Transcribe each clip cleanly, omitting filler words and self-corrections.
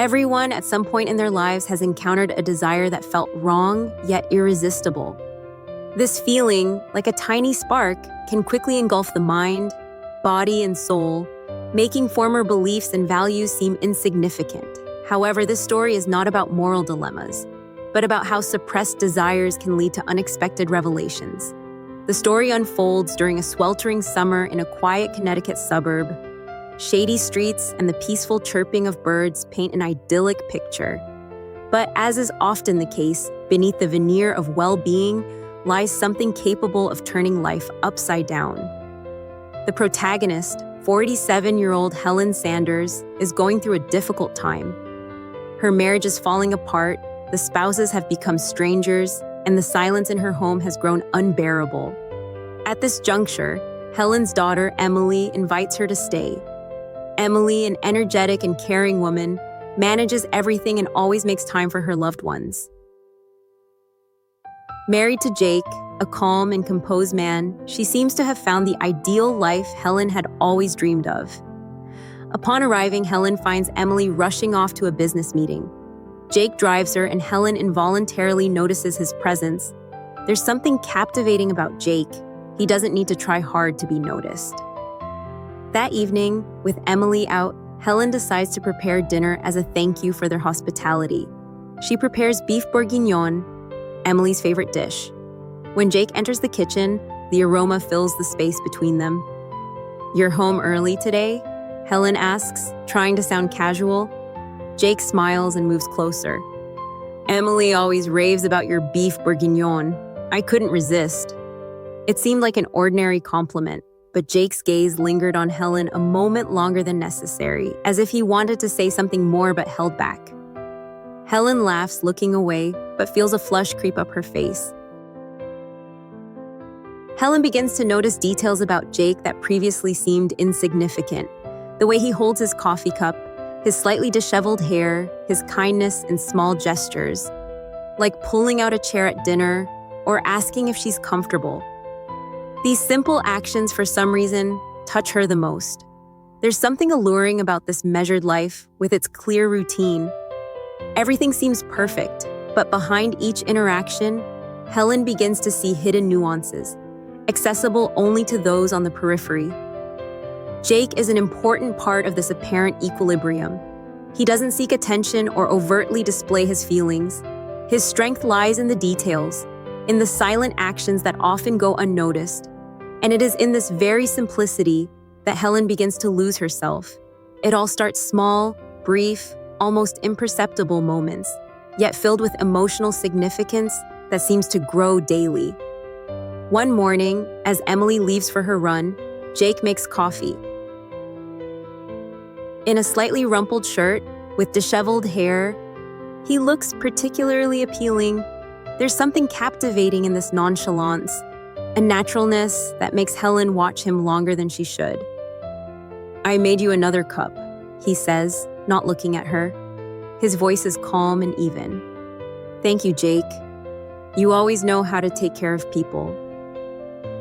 Everyone at some point in their lives has encountered a desire that felt wrong yet irresistible. This feeling, like a tiny spark, can quickly engulf the mind, body, and soul, making former beliefs and values seem insignificant. However, this story is not about moral dilemmas, but about how suppressed desires can lead to unexpected revelations. The story unfolds during a sweltering summer in a quiet Connecticut suburb. Shady streets and the peaceful chirping of birds paint an idyllic picture. But as is often the case, beneath the veneer of well-being lies something capable of turning life upside down. The protagonist, 47-year-old Helen Sanders, is going through a difficult time. Her marriage is falling apart, the spouses have become strangers, and the silence in her home has grown unbearable. At this juncture, Helen's daughter, Emily, invites her to stay. Emily, an energetic and caring woman, manages everything and always makes time for her loved ones. Married to Jake, a calm and composed man, she seems to have found the ideal life Helen had always dreamed of. Upon arriving, Helen finds Emily rushing off to a business meeting. Jake drives her, and Helen involuntarily notices his presence. There's something captivating about Jake. He doesn't need to try hard to be noticed. That evening, with Emily out, Helen decides to prepare dinner as a thank you for their hospitality. She prepares beef bourguignon, Emily's favorite dish. When Jake enters the kitchen, the aroma fills the space between them. "You're home early today?" Helen asks, trying to sound casual. Jake smiles and moves closer. "Emily always raves about your beef bourguignon. I couldn't resist." It seemed like an ordinary compliment, but Jake's gaze lingered on Helen a moment longer than necessary, as if he wanted to say something more but held back. Helen laughs, looking away, but feels a flush creep up her face. Helen begins to notice details about Jake that previously seemed insignificant. The way he holds his coffee cup, his slightly disheveled hair, his kindness and small gestures, like pulling out a chair at dinner or asking if she's comfortable. These simple actions, for some reason, touch her the most. There's something alluring about this measured life with its clear routine. Everything seems perfect, but behind each interaction, Helen begins to see hidden nuances, accessible only to those on the periphery. Jake is an important part of this apparent equilibrium. He doesn't seek attention or overtly display his feelings. His strength lies in the details, in the silent actions that often go unnoticed. And it is in this very simplicity that Helen begins to lose herself. It all starts small, brief, almost imperceptible moments, yet filled with emotional significance that seems to grow daily. One morning, as Emily leaves for her run, Jake makes coffee. In a slightly rumpled shirt, with disheveled hair, he looks particularly appealing. There's something captivating in this nonchalance, a naturalness that makes Helen watch him longer than she should. "I made you another cup," he says, not looking at her. His voice is calm and even. "Thank you, Jake. You always know how to take care of people."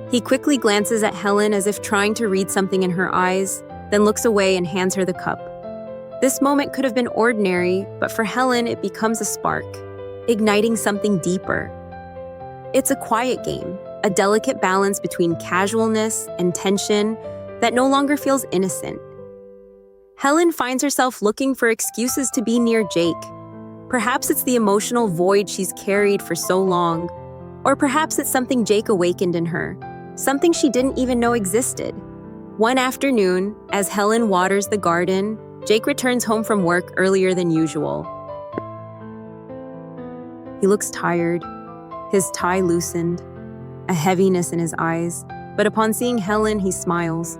He quickly glances at Helen as if trying to read something in her eyes, then looks away and hands her the cup. This moment could have been ordinary, but for Helen it becomes a spark, igniting something deeper. It's a quiet game, a delicate balance between casualness and tension that no longer feels innocent. Helen finds herself looking for excuses to be near Jake. Perhaps it's the emotional void she's carried for so long, or perhaps it's something Jake awakened in her, something she didn't even know existed. One afternoon, as Helen waters the garden, Jake returns home from work earlier than usual. He looks tired, his tie loosened, a heaviness in his eyes, but upon seeing Helen, he smiles.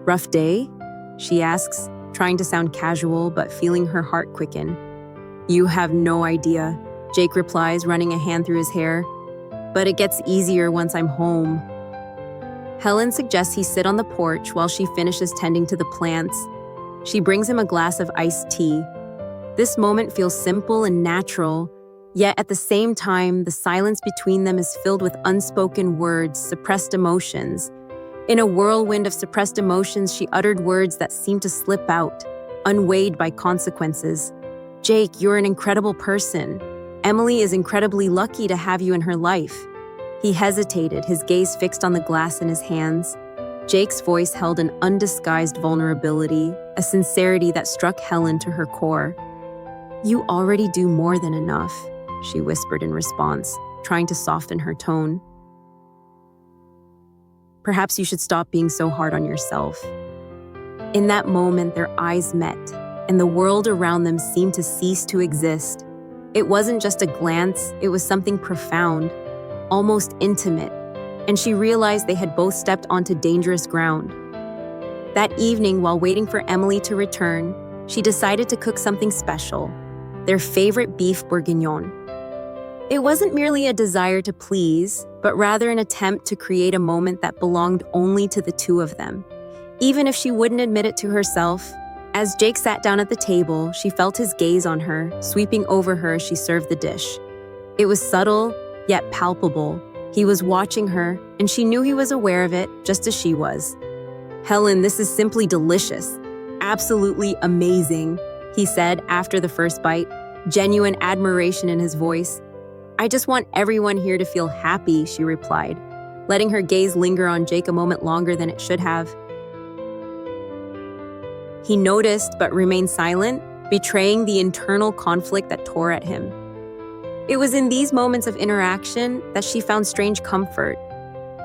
"Rough day?" she asks, trying to sound casual but feeling her heart quicken. "You have no idea," Jake replies, running a hand through his hair. "But it gets easier once I'm home." Helen suggests he sit on the porch while she finishes tending to the plants. She brings him a glass of iced tea. This moment feels simple and natural, yet at the same time, the silence between them is filled with unspoken words, suppressed emotions. In a whirlwind of suppressed emotions, she uttered words that seemed to slip out, unweighed by consequences. Jake, you're an incredible person. Emily is incredibly lucky to have you in her life. He hesitated, his gaze fixed on the glass in his hands. Jake's voice held an undisguised vulnerability, a sincerity that struck Helen to her core. You already do more than enough, she whispered in response, trying to soften her tone. Perhaps you should stop being so hard on yourself. In that moment, their eyes met, and the world around them seemed to cease to exist. It wasn't just a glance, it was something profound, almost intimate, and she realized they had both stepped onto dangerous ground. That evening, while waiting for Emily to return, she decided to cook something special, their favorite beef bourguignon. It wasn't merely a desire to please, but rather an attempt to create a moment that belonged only to the two of them. Even if she wouldn't admit it to herself, as Jake sat down at the table, she felt his gaze on her, sweeping over her as she served the dish. It was subtle, yet palpable. He was watching her, and she knew he was aware of it, just as she was. Helen, this is simply delicious. Absolutely amazing, he said after the first bite, genuine admiration in his voice. I just want everyone here to feel happy, she replied, letting her gaze linger on Jake a moment longer than it should have. He noticed but remained silent, betraying the internal conflict that tore at him. It was in these moments of interaction that she found strange comfort.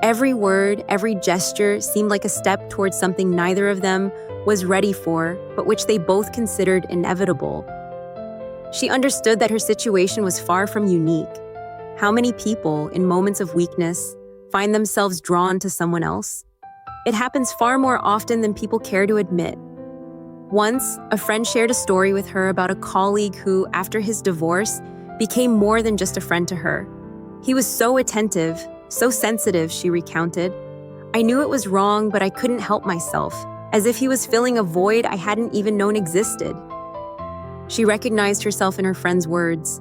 Every word, every gesture seemed like a step towards something neither of them was ready for, but which they both considered inevitable. She understood that her situation was far from unique. How many people, in moments of weakness, find themselves drawn to someone else? It happens far more often than people care to admit. Once, a friend shared a story with her about a colleague who, after his divorce, became more than just a friend to her. He was so attentive, so sensitive, she recounted. I knew it was wrong, but I couldn't help myself, as if he was filling a void I hadn't even known existed. She recognized herself in her friend's words.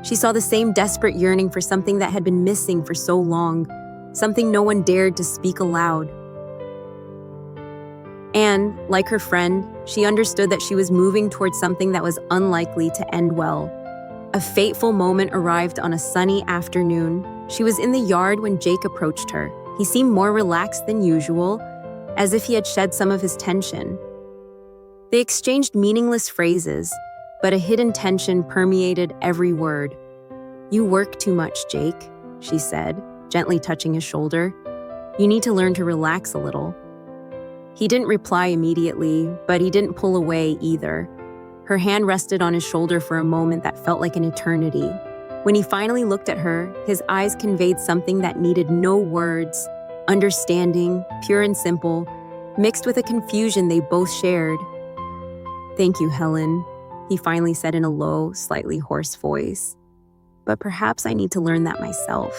She saw the same desperate yearning for something that had been missing for so long, something no one dared to speak aloud. And, like her friend, she understood that she was moving towards something that was unlikely to end well. A fateful moment arrived on a sunny afternoon. She was in the yard when Jake approached her. He seemed more relaxed than usual, as if he had shed some of his tension. They exchanged meaningless phrases, but a hidden tension permeated every word. You work too much, Jake, she said, gently touching his shoulder. You need to learn to relax a little. He didn't reply immediately, but he didn't pull away either. Her hand rested on his shoulder for a moment that felt like an eternity. When he finally looked at her, his eyes conveyed something that needed no words, understanding, pure and simple, mixed with a confusion they both shared. Thank you, Helen, he finally said in a low, slightly hoarse voice. But perhaps I need to learn that myself.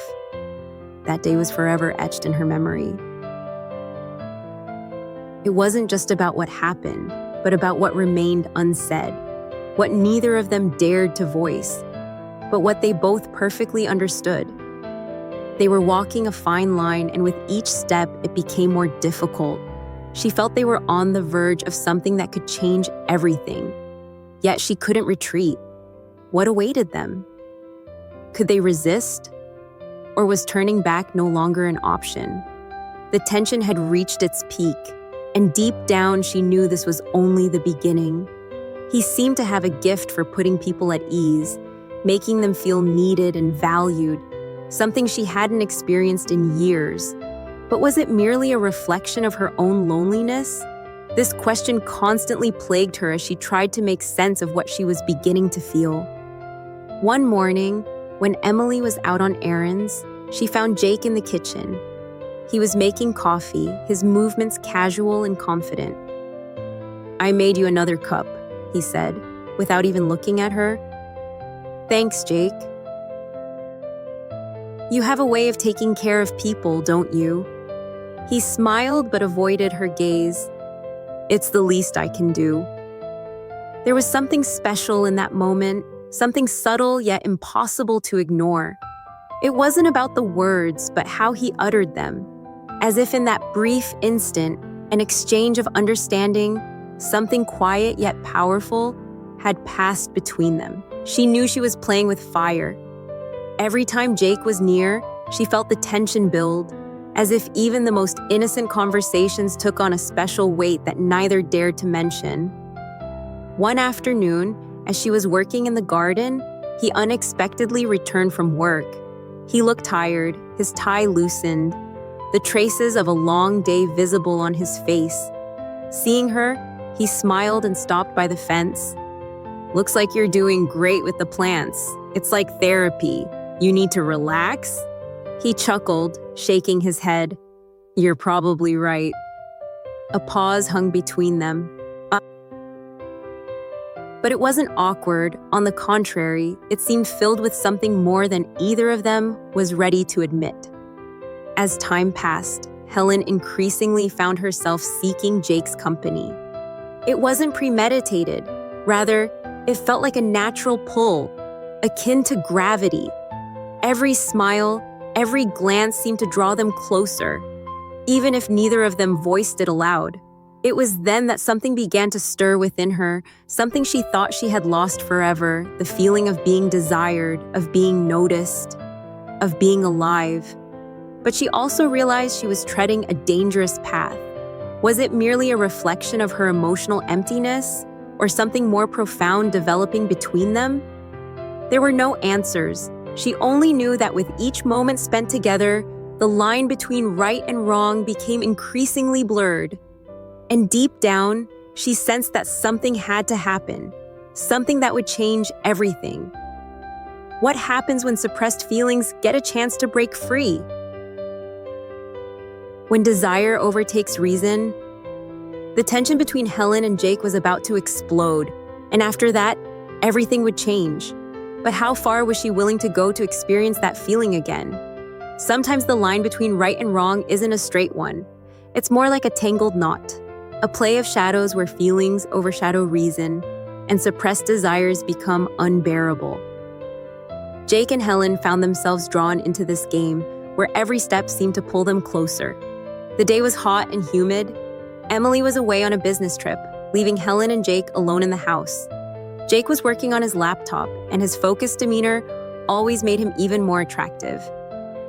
That day was forever etched in her memory. It wasn't just about what happened, but about what remained unsaid, what neither of them dared to voice, but what they both perfectly understood. They were walking a fine line, and with each step, it became more difficult. She felt they were on the verge of something that could change everything. Yet she couldn't retreat. What awaited them? Could they resist? Or was turning back no longer an option? The tension had reached its peak, and deep down she knew this was only the beginning. He seemed to have a gift for putting people at ease, making them feel needed and valued, something she hadn't experienced in years. But was it merely a reflection of her own loneliness? This question constantly plagued her as she tried to make sense of what she was beginning to feel. One morning, when Emily was out on errands, she found Jake in the kitchen. He was making coffee, his movements casual and confident. I made you another cup, he said, without even looking at her. Thanks, Jake. You have a way of taking care of people, don't you? He smiled but avoided her gaze. It's the least I can do. There was something special in that moment, something subtle yet impossible to ignore. It wasn't about the words, but how he uttered them. As if in that brief instant, an exchange of understanding, Something quiet yet powerful had passed between them. She knew she was playing with fire. Every time Jake was near, she felt the tension build, as if even the most innocent conversations took on a special weight that neither dared to mention. One afternoon, as she was working in the garden, he unexpectedly returned from work. He looked tired, his tie loosened, the traces of a long day visible on his face. Seeing her, he smiled and stopped by the fence. "Looks like you're doing great with the plants. It's like therapy. You need to relax?" He chuckled, shaking his head. "You're probably right." A pause hung between them. But it wasn't awkward. On the contrary, it seemed filled with something more than either of them was ready to admit. As time passed, Helen increasingly found herself seeking Jake's company. It wasn't premeditated. Rather, it felt like a natural pull, akin to gravity. Every smile, every glance seemed to draw them closer, even if neither of them voiced it aloud. It was then that something began to stir within her, something she thought she had lost forever, the feeling of being desired, of being noticed, of being alive. But she also realized she was treading a dangerous path. Was it merely a reflection of her emotional emptiness, or something more profound developing between them? There were no answers. She only knew that with each moment spent together, the line between right and wrong became increasingly blurred. And deep down, she sensed that something had to happen, something that would change everything. What happens when suppressed feelings get a chance to break free? When desire overtakes reason, the tension between Helen and Jake was about to explode, and after that, everything would change. But how far was she willing to go to experience that feeling again? Sometimes the line between right and wrong isn't a straight one. It's more like a tangled knot, a play of shadows where feelings overshadow reason, and suppressed desires become unbearable. Jake and Helen found themselves drawn into this game, where every step seemed to pull them closer. The day was hot and humid. Emily was away on a business trip, leaving Helen and Jake alone in the house. Jake was working on his laptop, and his focused demeanor always made him even more attractive.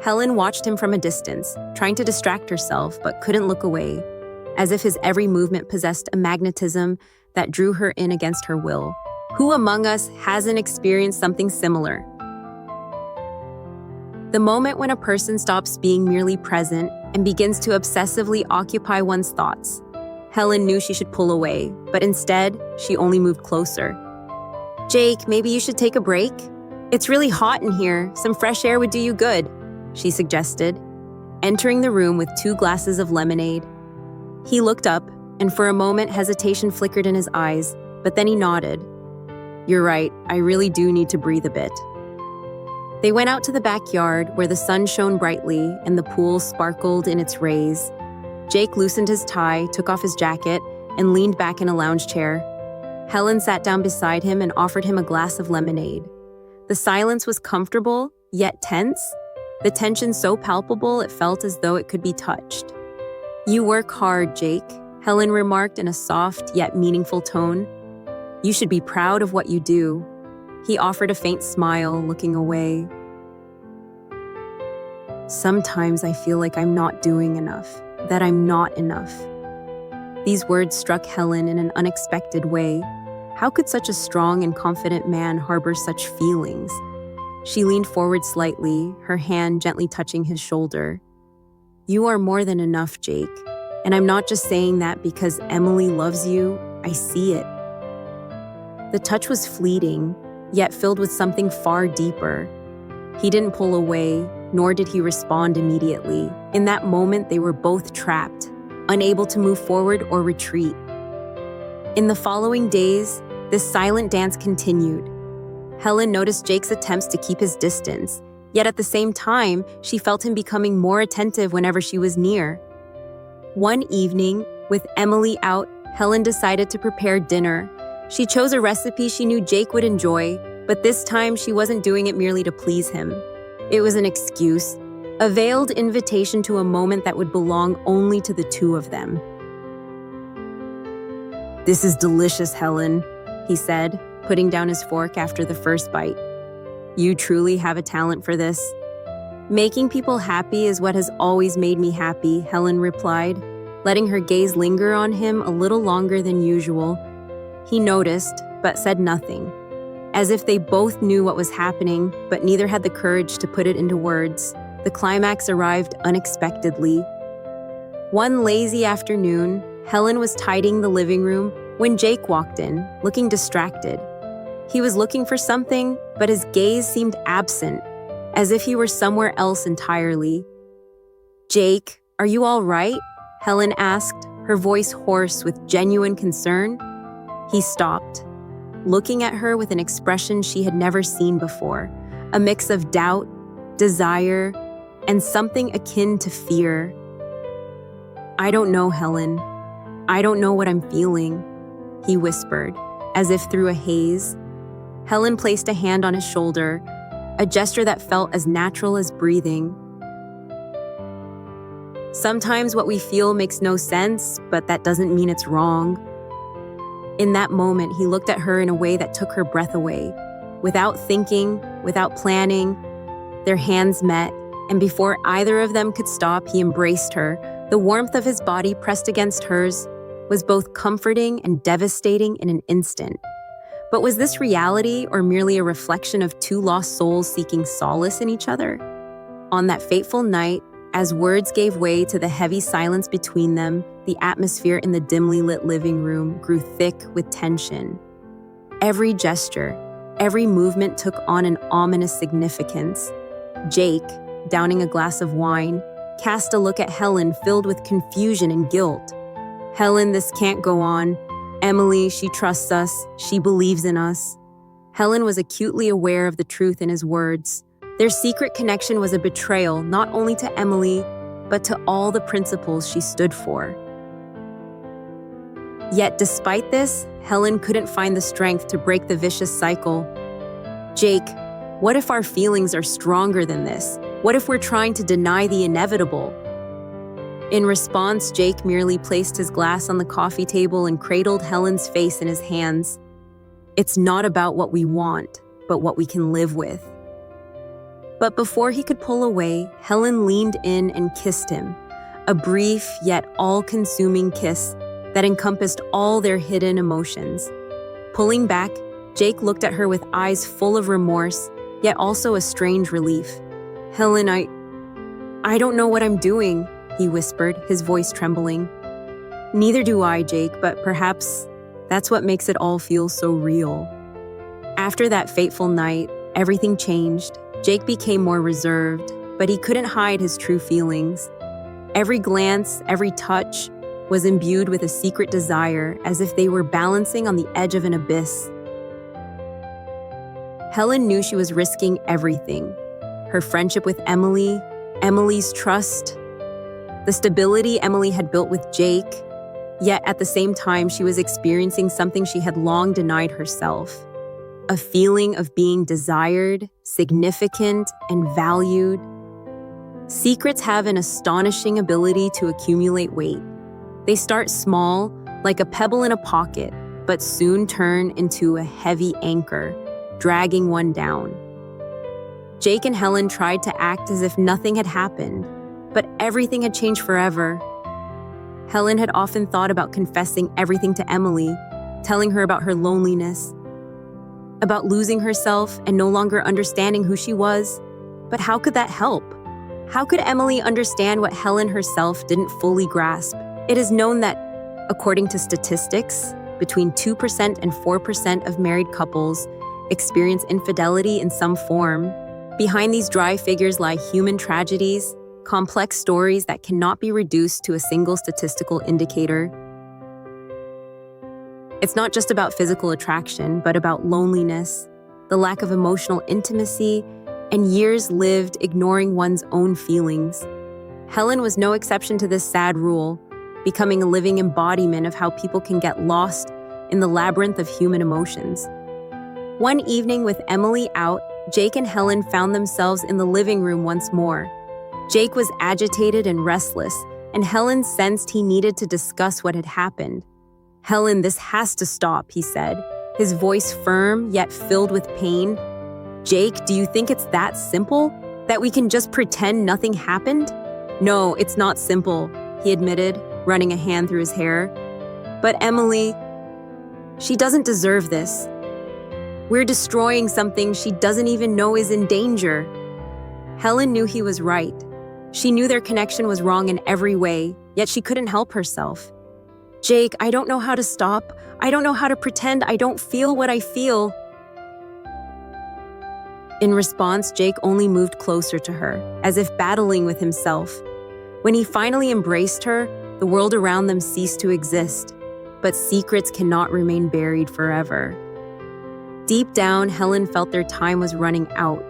Helen watched him from a distance, trying to distract herself, but couldn't look away, as if his every movement possessed a magnetism that drew her in against her will. Who among us hasn't experienced something similar? The moment when a person stops being merely present and begins to obsessively occupy one's thoughts. Helen knew she should pull away, but instead, she only moved closer. "Jake, maybe you should take a break? It's really hot in here. Some fresh air would do you good," she suggested, entering the room with 2 glasses of lemonade. He looked up, and for a moment hesitation flickered in his eyes, but then he nodded. "You're right, I really do need to breathe a bit." They went out to the backyard where the sun shone brightly and the pool sparkled in its rays. Jake loosened his tie, took off his jacket, and leaned back in a lounge chair. Helen sat down beside him and offered him a glass of lemonade. The silence was comfortable, yet tense, the tension so palpable it felt as though it could be touched. "You work hard, Jake," Helen remarked in a soft yet meaningful tone. "You should be proud of what you do." He offered a faint smile, looking away. "Sometimes I feel like I'm not doing enough, that I'm not enough." These words struck Helen in an unexpected way. How could such a strong and confident man harbor such feelings? She leaned forward slightly, her hand gently touching his shoulder. "You are more than enough, Jake. And I'm not just saying that because Emily loves you, I see it." The touch was fleeting, yet filled with something far deeper. He didn't pull away, nor did he respond immediately. In that moment, they were both trapped, unable to move forward or retreat. In the following days, this silent dance continued. Helen noticed Jake's attempts to keep his distance, yet at the same time, she felt him becoming more attentive whenever she was near. One evening, with Emily out, Helen decided to prepare dinner. She chose a recipe she knew Jake would enjoy, but this time she wasn't doing it merely to please him. It was an excuse, a veiled invitation to a moment that would belong only to the two of them. "This is delicious, Helen," he said, putting down his fork after the first bite. "You truly have a talent for this." "Making people happy is what has always made me happy," Helen replied, letting her gaze linger on him a little longer than usual. He noticed, but said nothing, as if they both knew what was happening, but neither had the courage to put it into words. The climax arrived unexpectedly. One lazy afternoon, Helen was tidying the living room when Jake walked in, looking distracted. He was looking for something, but his gaze seemed absent, as if he were somewhere else entirely. "Jake, are you all right?" Helen asked, her voice hoarse with genuine concern. He stopped, looking at her with an expression she had never seen before, a mix of doubt, desire, and something akin to fear. "I don't know, Helen. I don't know what I'm feeling," he whispered, as if through a haze. Helen placed a hand on his shoulder, a gesture that felt as natural as breathing. "Sometimes what we feel makes no sense, but that doesn't mean it's wrong." In that moment, he looked at her in a way that took her breath away. Without thinking, without planning, their hands met, and before either of them could stop, he embraced her. The warmth of his body pressed against hers was both comforting and devastating in an instant. But was this reality or merely a reflection of two lost souls seeking solace in each other? On that fateful night, as words gave way to the heavy silence between them, the atmosphere in the dimly lit living room grew thick with tension. Every gesture, every movement took on an ominous significance. Jake, downing a glass of wine, cast a look at Helen filled with confusion and guilt. "Helen, this can't go on. Emily, she trusts us. She believes in us." Helen was acutely aware of the truth in his words. Their secret connection was a betrayal not only to Emily, but to all the principles she stood for. Yet despite this, Helen couldn't find the strength to break the vicious cycle. "Jake, what if our feelings are stronger than this? What if we're trying to deny the inevitable?" In response, Jake merely placed his glass on the coffee table and cradled Helen's face in his hands. "It's not about what we want, but what we can live with." But before he could pull away, Helen leaned in and kissed him, a brief yet all-consuming kiss that encompassed all their hidden emotions. Pulling back, Jake looked at her with eyes full of remorse, yet also a strange relief. "Helen, I don't know what I'm doing," he whispered, his voice trembling. "Neither do I, Jake, but perhaps that's what makes it all feel so real." After that fateful night, everything changed. Jake became more reserved, but he couldn't hide his true feelings. Every glance, every touch was imbued with a secret desire, as if they were balancing on the edge of an abyss. Helen knew she was risking everything. Her friendship with Emily, Emily's trust, the stability Emily had built with Jake, yet at the same time she was experiencing something she had long denied herself. A feeling of being desired, significant, and valued. Secrets have an astonishing ability to accumulate weight. They start small, like a pebble in a pocket, but soon turn into a heavy anchor, dragging one down. Jake and Helen tried to act as if nothing had happened, but everything had changed forever. Helen had often thought about confessing everything to Emily, telling her about her loneliness, about losing herself and no longer understanding who she was. But how could that help? How could Emily understand what Helen herself didn't fully grasp? It is known that, according to statistics, between 2% and 4% of married couples experience infidelity in some form. Behind these dry figures lie human tragedies, complex stories that cannot be reduced to a single statistical indicator. It's not just about physical attraction, but about loneliness, the lack of emotional intimacy, and years lived ignoring one's own feelings. Helen was no exception to this sad rule, becoming a living embodiment of how people can get lost in the labyrinth of human emotions. One evening with Emily out, Jake and Helen found themselves in the living room once more. Jake was agitated and restless, and Helen sensed he needed to discuss what had happened. "Helen, this has to stop," he said, his voice firm yet filled with pain. "Jake, do you think it's that simple? That we can just pretend nothing happened?" "No, it's not simple," he admitted, running a hand through his hair. "But Emily, she doesn't deserve this. We're destroying something she doesn't even know is in danger." Helen knew he was right. She knew their connection was wrong in every way, yet she couldn't help herself. "Jake, I don't know how to stop. I don't know how to pretend I don't feel what I feel." In response, Jake only moved closer to her, as if battling with himself. When he finally embraced her, the world around them ceased to exist. But secrets cannot remain buried forever. Deep down, Helen felt their time was running out.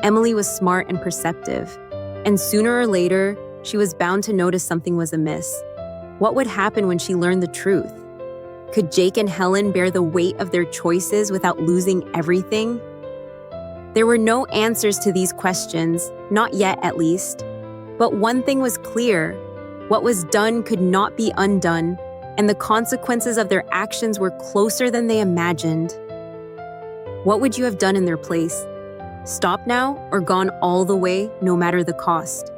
Emily was smart and perceptive, and sooner or later, she was bound to notice something was amiss. What would happen when she learned the truth? Could Jake and Helen bear the weight of their choices without losing everything? There were no answers to these questions, not yet at least. But one thing was clear: what was done could not be undone, and the consequences of their actions were closer than they imagined. What would you have done in their place? Stopped now or gone all the way, no matter the cost?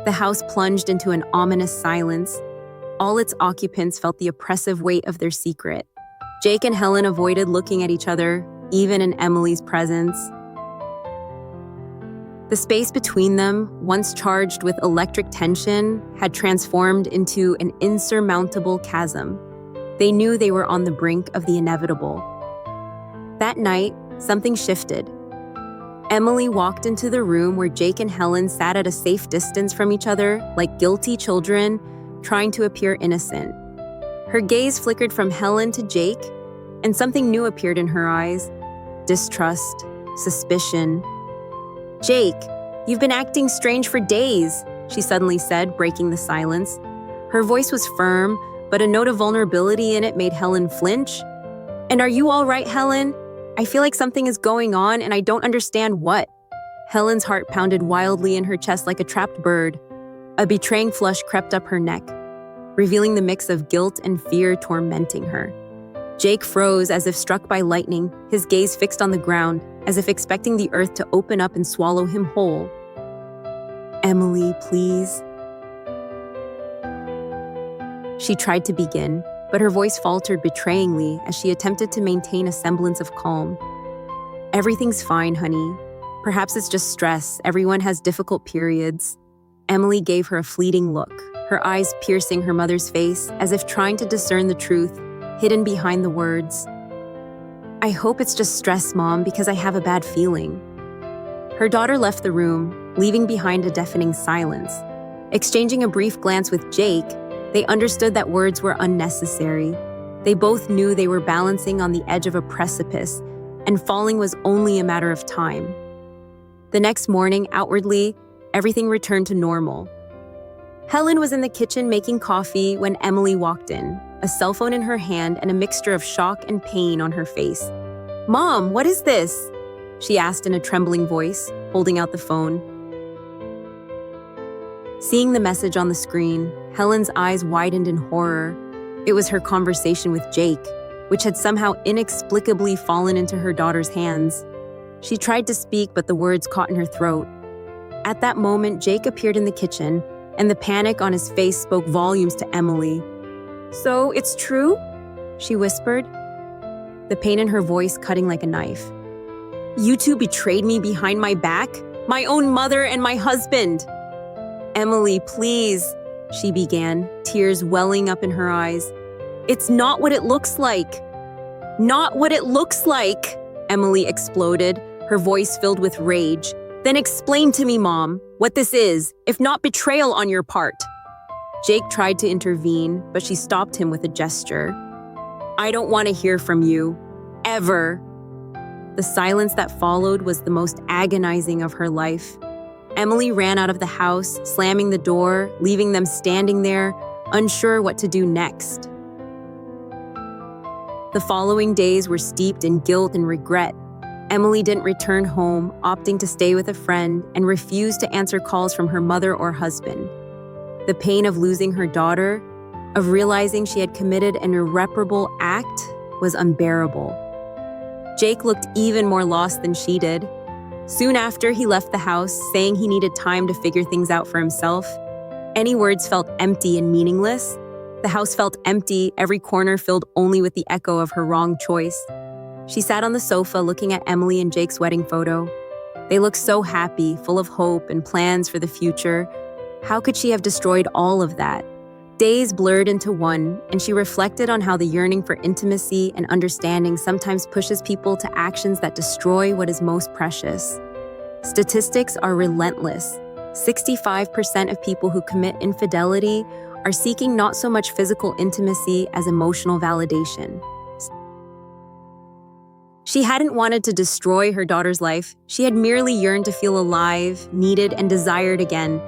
The house plunged into an ominous silence. All its occupants felt the oppressive weight of their secret. Jake and Helen avoided looking at each other, even in Emily's presence. The space between them, once charged with electric tension, had transformed into an insurmountable chasm. They knew they were on the brink of the inevitable. That night, something shifted. Emily walked into the room where Jake and Helen sat at a safe distance from each other, like guilty children, trying to appear innocent. Her gaze flickered from Helen to Jake, and something new appeared in her eyes: distrust, suspicion. "Jake, you've been acting strange for days," she suddenly said, breaking the silence. Her voice was firm, but a note of vulnerability in it made Helen flinch. "And are you all right, Helen? I feel like something is going on, and I don't understand what." Helen's heart pounded wildly in her chest like a trapped bird. A betraying flush crept up her neck, revealing the mix of guilt and fear tormenting her. Jake froze as if struck by lightning, his gaze fixed on the ground, as if expecting the earth to open up and swallow him whole. "Emily, please." She tried to begin, but her voice faltered betrayingly as she attempted to maintain a semblance of calm. "Everything's fine, honey. Perhaps it's just stress. Everyone has difficult periods." Emily gave her a fleeting look, her eyes piercing her mother's face as if trying to discern the truth hidden behind the words. "I hope it's just stress, Mom, because I have a bad feeling." Her daughter left the room, leaving behind a deafening silence. Exchanging a brief glance with Jake, they understood that words were unnecessary. They both knew they were balancing on the edge of a precipice, and falling was only a matter of time. The next morning, outwardly, everything returned to normal. Helen was in the kitchen making coffee when Emily walked in, a cell phone in her hand and a mixture of shock and pain on her face. "Mom, what is this?" she asked in a trembling voice, holding out the phone. Seeing the message on the screen, Helen's eyes widened in horror. It was her conversation with Jake, which had somehow inexplicably fallen into her daughter's hands. She tried to speak, but the words caught in her throat. At that moment, Jake appeared in the kitchen, and the panic on his face spoke volumes to Emily. "So, it's true?" she whispered, the pain in her voice cutting like a knife. "You two betrayed me behind my back? My own mother and my husband!" "Emily, please," she began, tears welling up in her eyes. "It's not what it looks like." "Not what it looks like!" Emily exploded, her voice filled with rage. "Then explain to me, Mom, what this is, if not betrayal on your part." Jake tried to intervene, but she stopped him with a gesture. "I don't want to hear from you. Ever." The silence that followed was the most agonizing of her life. Emily ran out of the house, slamming the door, leaving them standing there, unsure what to do next. The following days were steeped in guilt and regret. Emily didn't return home, opting to stay with a friend, and refused to answer calls from her mother or husband. The pain of losing her daughter, of realizing she had committed an irreparable act was unbearable. Jake looked even more lost than she did. Soon after, he left the house, saying he needed time to figure things out for himself. Any words felt empty and meaningless. The house felt empty, every corner filled only with the echo of her wrong choice. She sat on the sofa looking at Emily and Jake's wedding photo. They looked so happy, full of hope and plans for the future. How could she have destroyed all of that? Days blurred into one, and she reflected on how the yearning for intimacy and understanding sometimes pushes people to actions that destroy what is most precious. Statistics are relentless. 65% of people who commit infidelity are seeking not so much physical intimacy as emotional validation. She hadn't wanted to destroy her daughter's life. She had merely yearned to feel alive, needed, and desired again.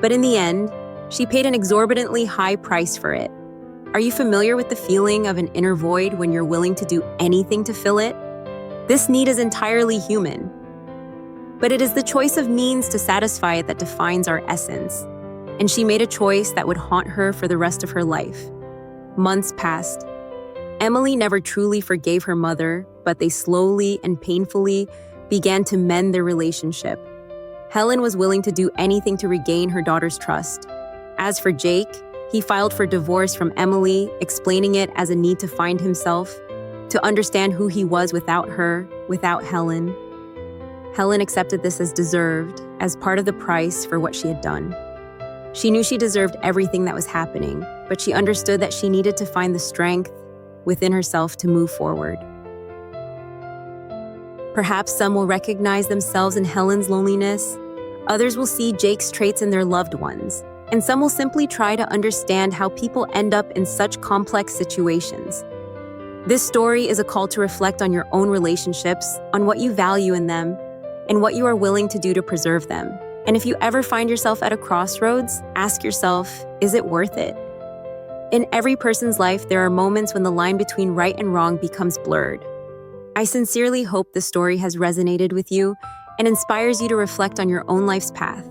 But in the end, she paid an exorbitantly high price for it. Are you familiar with the feeling of an inner void when you're willing to do anything to fill it? This need is entirely human. But it is the choice of means to satisfy it that defines our essence. And she made a choice that would haunt her for the rest of her life. Months passed. Emily never truly forgave her mother, but they slowly and painfully began to mend their relationship. Helen was willing to do anything to regain her daughter's trust. As for Jake, he filed for divorce from Emily, explaining it as a need to find himself, to understand who he was without her, without Helen. Helen accepted this as deserved, as part of the price for what she had done. She knew she deserved everything that was happening, but she understood that she needed to find the strength within herself to move forward. Perhaps some will recognize themselves in Helen's loneliness, others will see Jake's traits in their loved ones, and some will simply try to understand how people end up in such complex situations. This story is a call to reflect on your own relationships, on what you value in them, and what you are willing to do to preserve them. And if you ever find yourself at a crossroads, ask yourself, is it worth it? In every person's life, there are moments when the line between right and wrong becomes blurred. I sincerely hope this story has resonated with you and inspires you to reflect on your own life's path.